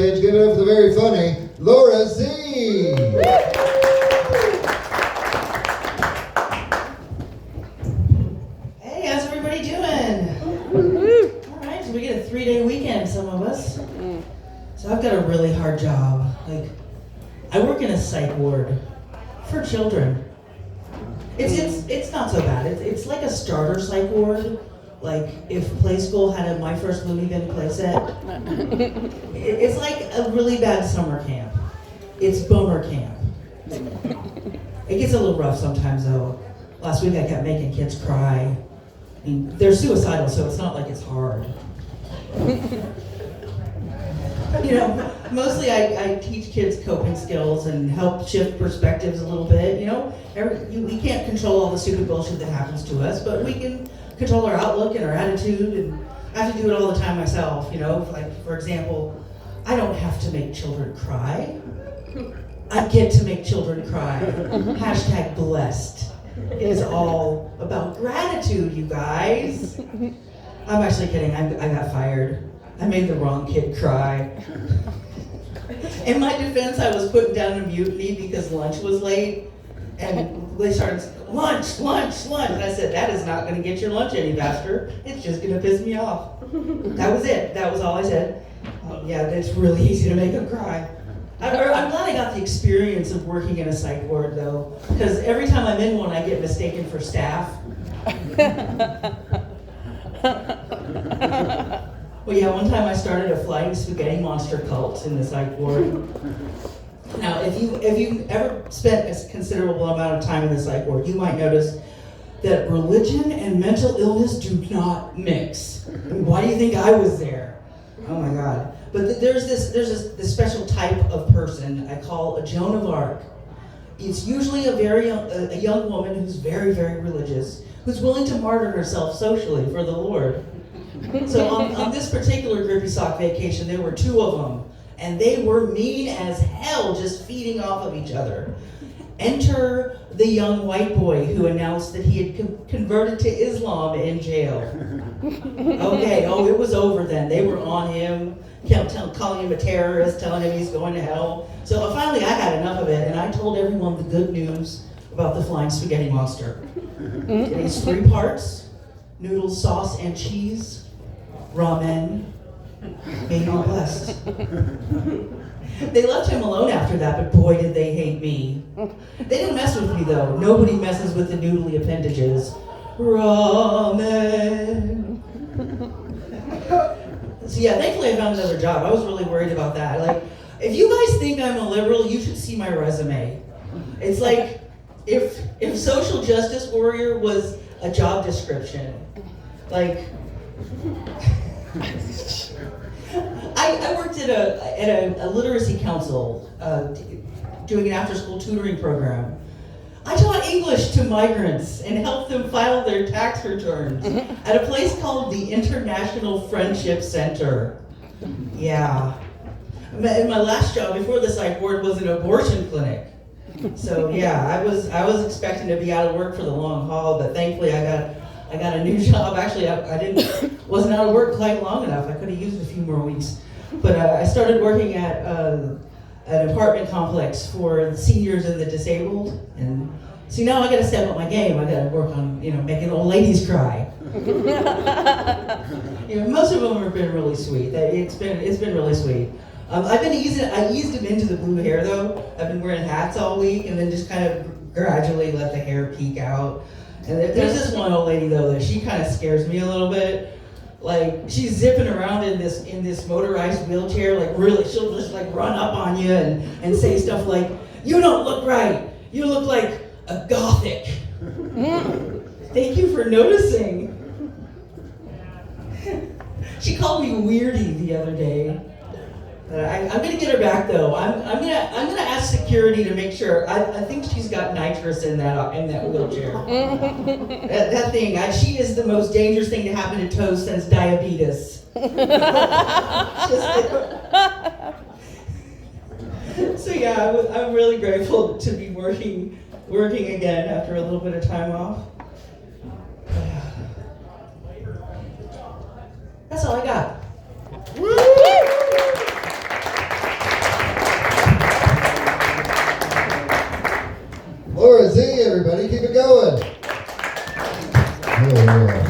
stage. Give it up for the very funny Laura Z. Hey, how's everybody doing? All right, so we get a 3-day weekend, some of us. So I've got a really hard job. I work in a psych ward for children. It's not so bad. It's like a starter psych ward. Like if Play School had a My First Looney Bin playset. It's like a really bad summer camp. It's bummer camp. It gets a little rough sometimes though. Last week I kept making kids cry. I mean, they're suicidal, so it's not like it's hard. You know, mostly I teach kids coping skills and help shift perspectives a little bit. You know, we can't control all the stupid bullshit that happens to us, but we can control our outlook and our attitude, and I have to do it all the time myself. You know, like for example, I don't have to make children cry. I get to make children cry. Hashtag blessed. It is all about gratitude, you guys. I'm actually kidding. I got fired. I made the wrong kid cry. In my defense, I was put down a mutiny because lunch was late. And they started, lunch. And I said, that is not going to get your lunch any faster. It's just going to piss me off. That was it. That was all I said. Yeah, it's really easy to make them cry. I'm glad I got the experience of working in a psych ward, though. Because every time I'm in one, I get mistaken for staff. Well, yeah, one time I started a flying spaghetti monster cult in the psych ward. Now, if you ever spent a considerable amount of time in the psych ward, you might notice that religion and mental illness do not mix. I mean, why do you think I was there? Oh my God! But there's this special type of person I call a Joan of Arc. It's usually a young woman who's very, very religious, who's willing to martyr herself socially for the Lord. So on this particular Grippy Sock vacation, there were 2 of them, and they were mean as hell, just feeding off of each other. Enter the young white boy who announced that he had converted to Islam in jail. Okay, it was over then. They were on him, calling him a terrorist, telling him he's going to hell. So finally I had enough of it, and I told everyone the good news about the flying spaghetti monster. It is 3 parts: noodles, sauce, and cheese. Ramen. May you be blessed. They left him alone after that, but boy did they hate me. They didn't mess with me though. Nobody messes with the noodly appendages. Ramen. So yeah, thankfully I found another job. I was really worried about that. Like, if you guys think I'm a liberal, you should see my resume. It's like if social justice warrior was a job description. Like, I worked at a literacy council doing an after-school tutoring program. I taught English to migrants and helped them file their tax returns at a place called the International Friendship Center. Yeah. And my last job before the psych ward was an abortion clinic. So yeah, I was expecting to be out of work for the long haul, but thankfully I got a new job. Actually, I wasn't out of work quite long enough. I could have used a few more weeks. But I started working at an apartment complex for the seniors and the disabled. And see, now I got to step up my game. I got to work on, making old ladies cry. Most of them have been really sweet. It's been really sweet. I eased them into the blue hair though. I've been wearing hats all week, and then just kind of gradually let the hair peek out. And there's this one old lady though that she kind of scares me a little bit. Like, she's zipping around in this motorized wheelchair, like really, she'll just like run up on you and say stuff like, "You don't look right. You look like a gothic." Thank you for noticing. She called me weirdy the other day. I'm gonna get her back though. I'm gonna ask security to make sure. I think she's got nitrous in that wheelchair. that thing. She is the most dangerous thing to happen to toes since diabetes. So yeah, I'm really grateful to be working again after a little bit of time off. That's all I got. Laura Z, everybody, keep it going. Yeah.